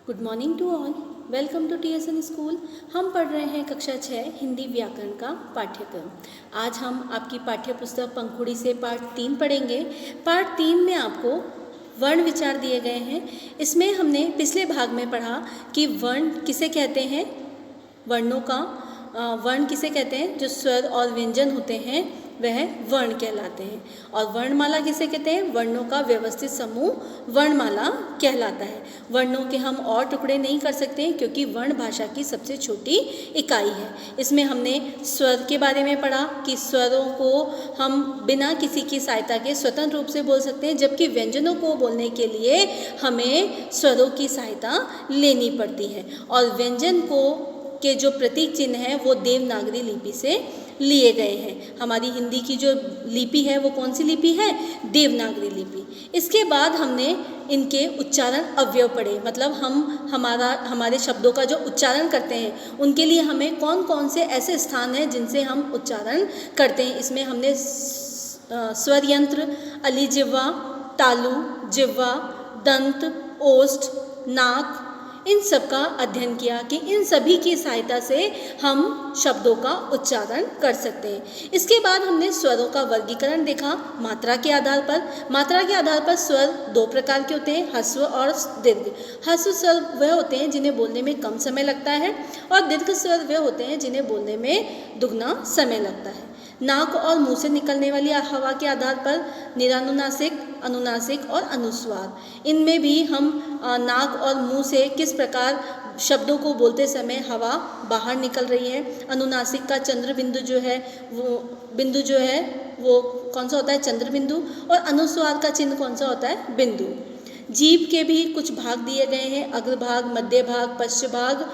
Good morning to all. Welcome to TSN school. हम पढ़ रहे हैं कक्षा 6 हिंदी व्याकरण का पाठ्यक्रम। आज हम आपकी पाठ्य पुस्तक पंखुड़ी से पाठ 3 पढ़ेंगे। पाठ 3 में आपको वर्ण विचार दिए गए हैं। इसमें हमने पिछले भाग में पढ़ा कि वर्ण किसे कहते हैं, वर्णों का वर्ण किसे कहते हैं, जो स्वर और व्यंजन होते हैं वह वर्ण कहलाते हैं। और वर्णमाला किसे कहते हैं, वर्णों का व्यवस्थित समूह वर्णमाला कहलाता है। वर्णों के हम और टुकड़े नहीं कर सकते हैं क्योंकि वर्ण भाषा की सबसे छोटी इकाई है। इसमें हमने स्वर के बारे में पढ़ा कि स्वरों को हम बिना किसी की सहायता के स्वतंत्र रूप से बोल सकते हैं, जबकि व्यंजनों को बोलने के लिए हमें स्वरों की सहायता लेनी पड़ती है। और व्यंजन के जो प्रतीक चिन्ह हैं वो देवनागरी लिपि से लिए गए हैं। हमारी हिंदी की जो लिपि है वो कौन सी लिपि है, देवनागरी लिपि। इसके बाद हमने इनके उच्चारण अवयव पढ़े, मतलब हमारे शब्दों का जो उच्चारण करते हैं उनके लिए हमें कौन कौन से ऐसे स्थान हैं जिनसे हम उच्चारण करते हैं। इसमें हमने स्वर यंत्र, अली जिह्वा, तालु, जिह्वा, दंत, ओष्ठ, नाक, इन सब का अध्ययन किया कि इन सभी की सहायता से हम शब्दों का उच्चारण कर सकते हैं। इसके बाद हमने स्वरों का वर्गीकरण देखा मात्रा के आधार पर। मात्रा के आधार पर स्वर 2 प्रकार के होते हैं, ह्रस्व और दीर्घ। ह्रस्व स्वर वह होते हैं जिन्हें बोलने में कम समय लगता है और दीर्घ स्वर वह होते हैं जिन्हें बोलने में दुगना समय लगता है। नाक और मुंह से निकलने वाली हवा के आधार पर निरानुनासिक, अनुनासिक और अनुस्वार, इनमें भी हम नाक और मुंह से किस प्रकार शब्दों को बोलते समय हवा बाहर निकल रही है। अनुनासिक का चंद्र बिंदु जो है वो कौन सा होता है, चंद्र बिंदु। और अनुस्वार का चिन्ह कौन सा होता है, बिंदु। जीभ के भी कुछ भाग दिए गए हैं, अग्रभाग, मध्य भाग, पश्च भाग,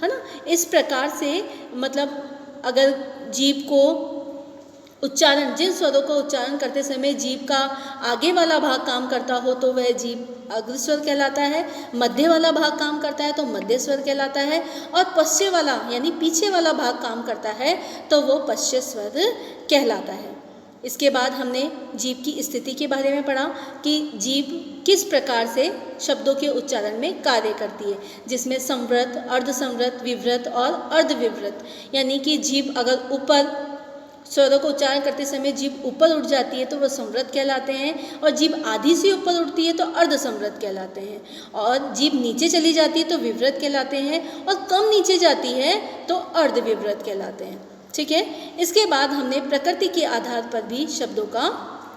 है ना। इस प्रकार से मतलब अगर जीभ को उच्चारण, जिन स्वरों का उच्चारण करते समय जीभ का आगे वाला भाग काम करता हो तो वह जीभ अग्रस्वर कहलाता है, मध्य वाला भाग काम करता है तो मध्य स्वर कहलाता है, और पश्च वाला यानी पीछे वाला भाग काम करता है तो वो पश्च स्वर कहलाता है। इसके बाद हमने जीभ की स्थिति के बारे में पढ़ा कि जीभ किस प्रकार से शब्दों के उच्चारण में कार्य करती है, जिसमें संवृत, अर्धसंवृत, विवृत और अर्धविवृत। यानी कि जीभ अगर ऊपर स्वरों को उच्चारण करते समय जीभ ऊपर उठ जाती है तो वह संवृत कहलाते हैं, और जीभ आधी से ऊपर उठती है तो अर्धसंवृत कहलाते हैं, और जीभ नीचे चली जाती है तो विवृत कहलाते हैं, और कम नीचे जाती है तो अर्धविवृत कहलाते हैं। ठीक है। इसके बाद हमने प्रकृति के आधार पर भी शब्दों का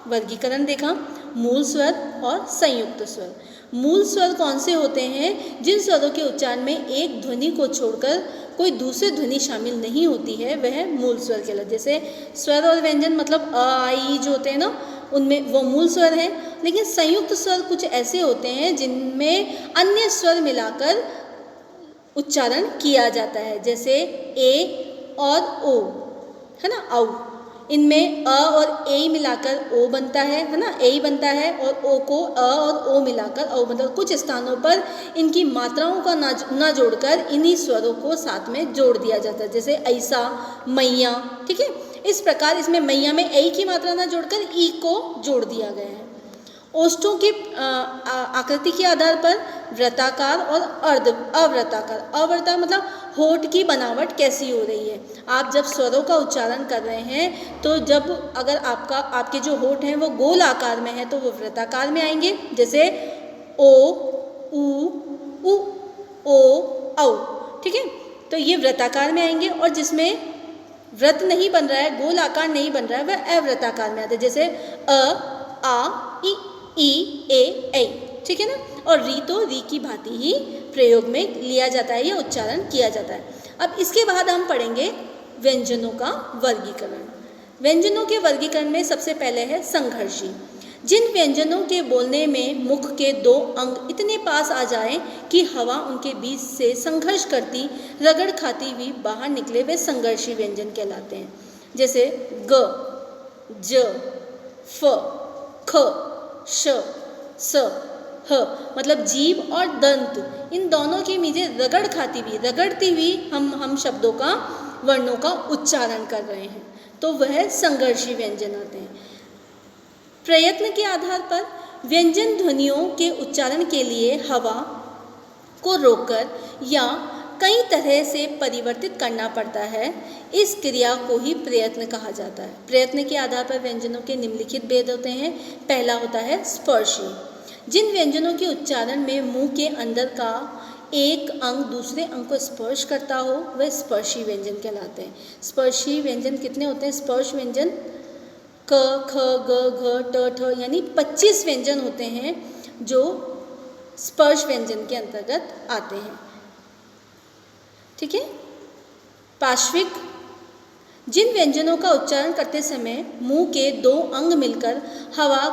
वर्गीकरण देखा, मूल स्वर और संयुक्त स्वर। मूल स्वर कौन से होते हैं, जिन स्वरों के उच्चारण में एक ध्वनि को छोड़कर कोई दूसरी ध्वनि शामिल नहीं होती है वह मूल स्वर कहलाते। जैसे स्वर और व्यंजन मतलब अ, आ, ई जो होते हैं ना, उनमें वो मूल स्वर है। लेकिन संयुक्त स्वर कुछ ऐसे होते हैं जिनमें अन्य स्वर मिलाकर उच्चारण किया जाता है, जैसे ए और ओ, है ना, औ। इनमें अ और ए मिलाकर ओ बनता है ना, ए बनता है, और ओ को अ और ओ मिलाकर औ बनता है। कुछ स्थानों पर इनकी मात्राओं का ना जोड़कर इन्हीं स्वरों को साथ में जोड़ दिया जाता है, जैसे ऐसा, मैया। ठीक है। इस प्रकार इसमें मैया में ए की मात्रा ना जोड़कर ई को जोड़ दिया गया है। ओष्ठों की आकृति के आधार पर वृत्ताकार और अवृत्ताकार। अवृत्ता मतलब होठ की बनावट कैसी हो रही है। आप जब स्वरों का उच्चारण कर रहे हैं तो जब अगर आपके जो होठ हैं वो गोल आकार में है तो वो वृत्ताकार में आएंगे, जैसे ओ, उ, ओ, औ। ठीक है। तो ये वृत्ताकार में आएंगे, और जिसमें वृत्त नहीं बन रहा है, गोल आकार नहीं बन रहा है, वह अवृत्ताकार में आता है, जैसे अ, आ, ई, ए, ऐ। ठीक है ना। और री तो री की भांति ही प्रयोग में लिया जाता है या उच्चारण किया जाता है। अब इसके बाद हम पढ़ेंगे व्यंजनों का वर्गीकरण। व्यंजनों के वर्गीकरण में सबसे पहले है संघर्षी। जिन व्यंजनों के बोलने में मुख के 2 अंग इतने पास आ जाएं कि हवा उनके बीच से संघर्ष करती, रगड़ खाती हुई बाहर निकले, वे संघर्षी व्यंजन कहलाते हैं। जैसे ग, ज, फ, ख, श, स, ह। मतलब जीभ और दंत इन दोनों के नीचे रगड़ती हुई हम शब्दों का, वर्णों का उच्चारण कर रहे हैं तो वह संघर्षी व्यंजन आते हैं। प्रयत्न के आधार पर व्यंजन ध्वनियों के उच्चारण के लिए हवा को रोककर या कई तरह से परिवर्तित करना पड़ता है, इस क्रिया को ही प्रयत्न कहा जाता है। प्रयत्न के आधार पर व्यंजनों के निम्नलिखित भेद होते हैं। पहला होता है स्पर्शी। जिन व्यंजनों के उच्चारण में मुंह के अंदर का एक अंग दूसरे अंग को स्पर्श करता हो वह स्पर्शी व्यंजन कहलाते हैं। स्पर्शी व्यंजन कितने होते हैं? स्पर्श व्यंजन क, ख, ग, घ, ट, ठ यानी 25 व्यंजन होते हैं जो स्पर्श व्यंजन के अंतर्गत आते हैं। ठीक है। पार्श्विक। जिन व्यंजनों का उच्चारण करते समय मुंह के दो अंग मिलकर हवा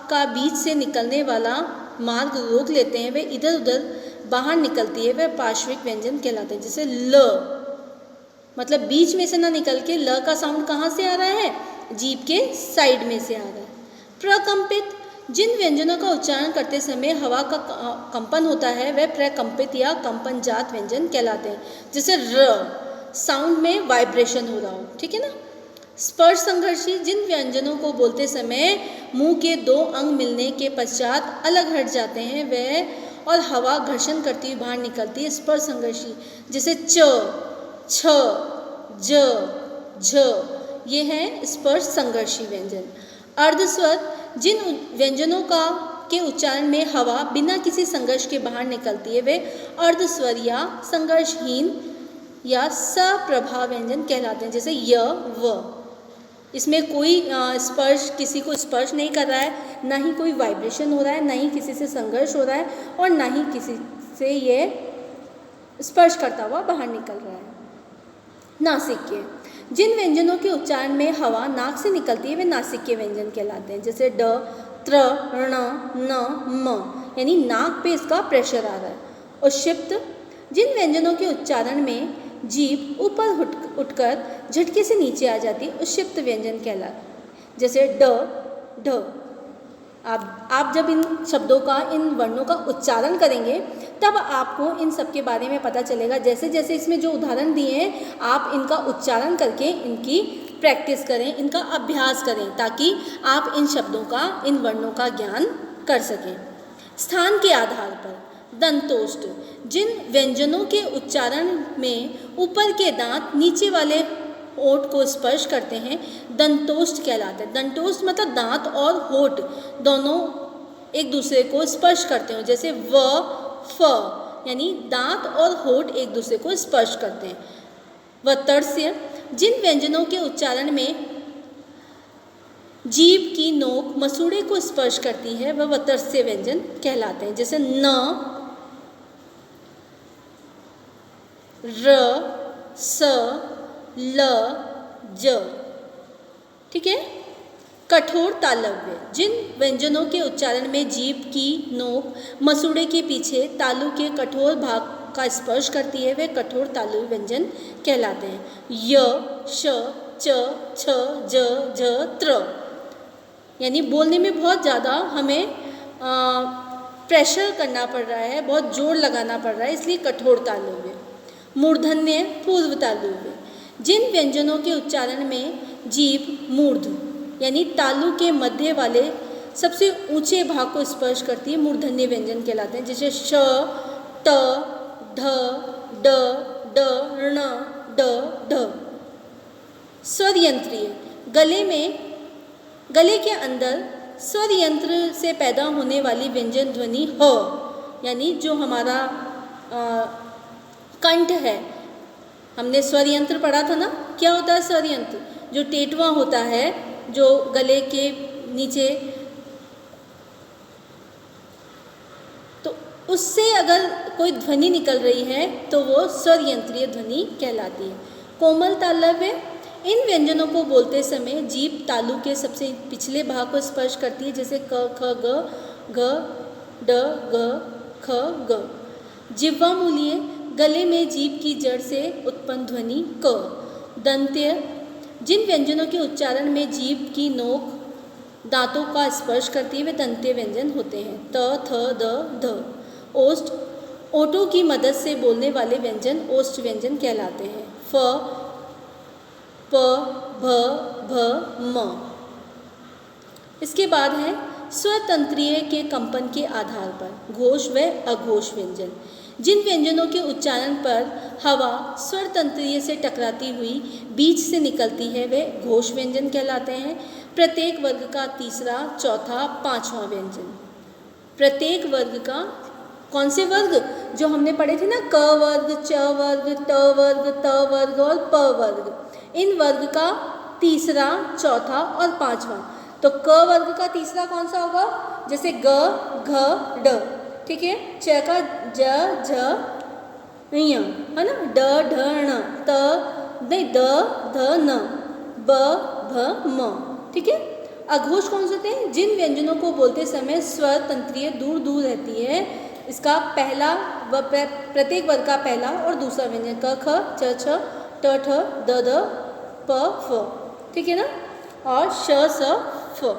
का बीच से निकलने वाला मार्ग रोक लेते हैं, वे इधर उधर बाहर निकलती है, वह पार्श्विक व्यंजन कहलाते हैं। जैसे ल, मतलब बीच में से ना निकल के ल का साउंड कहाँ से आ रहा है? जीभ के साइड में से आ रहा है। प्रकंपित। जिन व्यंजनों का उच्चारण करते समय हवा का कंपन होता है वह प्रकंपित या कंपनजात व्यंजन कहलाते हैं। जैसे र, साउंड में वाइब्रेशन हो रहा हो। ठीक है ना। स्पर्श संघर्षी। जिन व्यंजनों को बोलते समय मुंह के दो अंग मिलने के पश्चात अलग हट जाते हैं वह और हवा घर्षण करती हुई बाहर निकलती है, स्पर्श संघर्षी। जैसे च, छ, ज, झ, ये हैं स्पर्श संघर्षी व्यंजन। अर्धस्वर। जिन व्यंजनों के उच्चारण में हवा बिना किसी संघर्ष के बाहर निकलती है वे अर्धस्वर या संघर्षहीन या सप्रभा व्यंजन कहलाते हैं। जैसे य, व, इसमें कोई स्पर्श, किसी को स्पर्श नहीं कर रहा है, ना ही कोई वाइब्रेशन हो रहा है, ना ही किसी से संघर्ष हो रहा है और ना ही किसी से ये स्पर्श करता हुआ बाहर निकल रहा है। नासिक्य। जिन व्यंजनों के उच्चारण में हवा नाक से निकलती है वे नासिक्य व्यंजन कहलाते हैं। जैसे ड, त्र, ण, न, म यानी नाक पे इसका प्रेशर आ रहा है। उक्षिप्त। जिन व्यंजनों के उच्चारण में जीभ ऊपर उठकर झटके से नीचे आ जाती है उक्षिप्त व्यंजन कहलाते हैं। जैसे ड, ढ। आप जब इन शब्दों का, इन वर्णों का उच्चारण करेंगे तब आपको इन सब के बारे में पता चलेगा। जैसे जैसे इसमें जो उदाहरण दिए हैं आप इनका उच्चारण करके इनकी प्रैक्टिस करें, इनका अभ्यास करें ताकि आप इन शब्दों का, इन वर्णों का ज्ञान कर सकें। स्थान के आधार पर दंतोष्ठ। जिन व्यंजनों के उच्चारण में ऊपर के दांत नीचे वाले होठ को स्पर्श करते हैं दंतोष्ठ कहलाते हैं। दंतोष्ठ मतलब दांत और होठ दोनों एक दूसरे को स्पर्श करते हो। जैसे व, फ यानी दांत और होठ एक दूसरे को स्पर्श करते हैं। वतर्स्य। जिन व्यंजनों के उच्चारण में जीभ की नोक मसूड़े को स्पर्श करती है वह वतर्स्य व्यंजन कहलाते हैं। जैसे न, र, स, ल, ज। ठीक है। कठोर तालव्य। जिन व्यंजनों के उच्चारण में जीभ की नोक मसूड़े के पीछे तालु के कठोर भाग का स्पर्श करती है वे कठोर तालु व्यंजन कहलाते हैं। य, श, च, छ, ज, झ, त्र यानी बोलने में बहुत ज़्यादा हमें प्रेशर करना पड़ रहा है, बहुत जोर लगाना पड़ रहा है, इसलिए कठोर तालव्य। मूर्धन्य, पूर्व तालव्य। जिन व्यंजनों के उच्चारण में जीभ मूर्ध यानी तालु के मध्य वाले सबसे ऊंचे भाग को स्पर्श करती है मूर्धन्य व्यंजन कहलाते हैं। जैसे श, ट, ढ, ड, ड, ण, ड, ढ। स्वर यंत्रीय। गले के अंदर स्वर यंत्र से पैदा होने वाली व्यंजन ध्वनि ह यानी जो हमारा कंठ है, हमने स्वर यंत्र पढ़ा था ना। क्या होता है स्वर यंत्र? जो टेटवा होता है जो गले के नीचे, तो उससे अगर कोई ध्वनि निकल रही है तो वो स्वर यंत्रीय ध्वनि कहलाती है। कोमल तालव्य। इन व्यंजनों को बोलते समय जीभ तालु के सबसे पिछले भाग को स्पर्श करती है। जैसे क, ख, ग, घ, ड, ग, ख, ग। जिह्वामूलीय। गले में जीभ की जड़ से उत्पन्न ध्वनि क। दंत्य। जिन व्यंजनों के उच्चारण में जीभ की नोक दांतों का स्पर्श करती है वे दंत्य व्यंजन होते हैं। त, थ, द, ध। ओष्ठ। ओठों की मदद से बोलने वाले व्यंजन ओष्ठ व्यंजन कहलाते हैं। फ, प, भ, भ, म। इसके बाद है स्वर तंत्रीय के कंपन के आधार पर घोष व अघोष व्यंजन। जिन व्यंजनों के उच्चारण पर हवा स्वर तंत्रीय से टकराती हुई बीच से निकलती है वे घोष व्यंजन कहलाते हैं। प्रत्येक वर्ग का तीसरा, चौथा, पांचवां व्यंजन। प्रत्येक वर्ग का, कौन से वर्ग जो हमने पढ़े थे ना, क वर्ग, च वर्ग, त वर्ग, त वर्ग और प वर्ग, इन वर्ग का तीसरा, चौथा और पांचवा। तो क वर्ग का तीसरा कौन सा होगा, जैसे ग, घ, ड, ठीक है। च का ज, झ, य, है ना, ड, ढ, ण, त, नहीं, द, ध, न, ब, भ, म, ठीक है। अघोष कौन से होते हैं, जिन व्यंजनों को बोलते समय स्वर तंत्रीय दूर दूर रहती है। इसका पहला व प्रत्येक वर्ग का पहला और दूसरा व्यंजन क, ख, च, छ, ट, ठ, द, द, प, फ, ठीक है ना, और श, स, फ।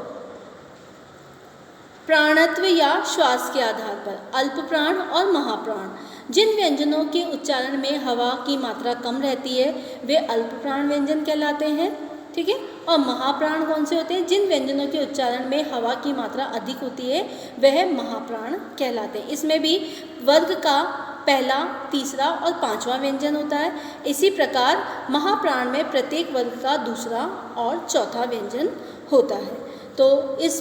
प्राणत्व या श्वास के आधार पर अल्प प्राण और महाप्राण। जिन व्यंजनों के उच्चारण में हवा की मात्रा कम रहती है वे अल्प प्राण व्यंजन कहलाते हैं, ठीक है। और महाप्राण कौन से होते हैं, जिन व्यंजनों के उच्चारण में हवा की मात्रा अधिक होती है वह महाप्राण कहलाते हैं। इसमें भी वर्ग का पहला, तीसरा और पांचवा व्यंजन होता है। इसी प्रकार महाप्राण में प्रत्येक वर्ग का दूसरा और चौथा व्यंजन होता है। तो इस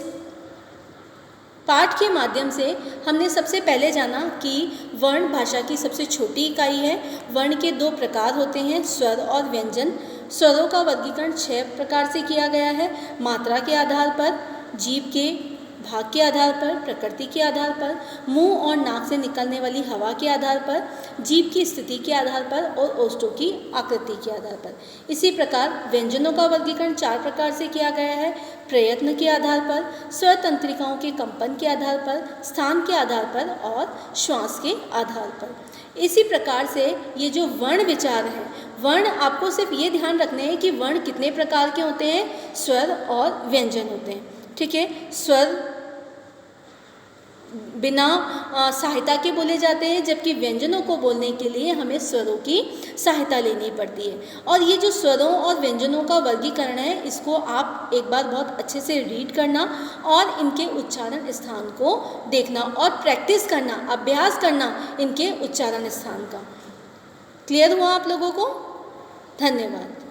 पाठ के माध्यम से हमने सबसे पहले जाना कि वर्ण भाषा की सबसे छोटी इकाई है। वर्ण के दो प्रकार होते हैं, स्वर और व्यंजन। स्वरों का वर्गीकरण 6 प्रकार से किया गया है, मात्रा के आधार पर, जीभ के भाग के आधार पर, प्रकृति के आधार पर, मुंह और नाक से निकलने वाली हवा के आधार पर, जीभ की स्थिति के आधार पर और ओष्ठों की आकृति के आधार पर। इसी प्रकार व्यंजनों का वर्गीकरण 4 प्रकार से किया गया है, प्रयत्न के आधार पर, स्वर तंत्रिकाओं के कंपन के आधार पर, स्थान के आधार पर और श्वास के आधार पर। इसी प्रकार से ये जो वर्ण विचार है, वर्ण आपको सिर्फ ये ध्यान रखने हैं कि वर्ण कितने प्रकार के होते हैं, स्वर और व्यंजन होते हैं, ठीक है। स्वर बिना सहायता के बोले जाते हैं, जबकि व्यंजनों को बोलने के लिए हमें स्वरों की सहायता लेनी पड़ती है। और ये जो स्वरों और व्यंजनों का वर्गीकरण है, इसको आप एक बार बहुत अच्छे से रीड करना और इनके उच्चारण स्थान को देखना और प्रैक्टिस करना, अभ्यास करना इनके उच्चारण स्थान का। क्लियर हुआ आप लोगों को? धन्यवाद।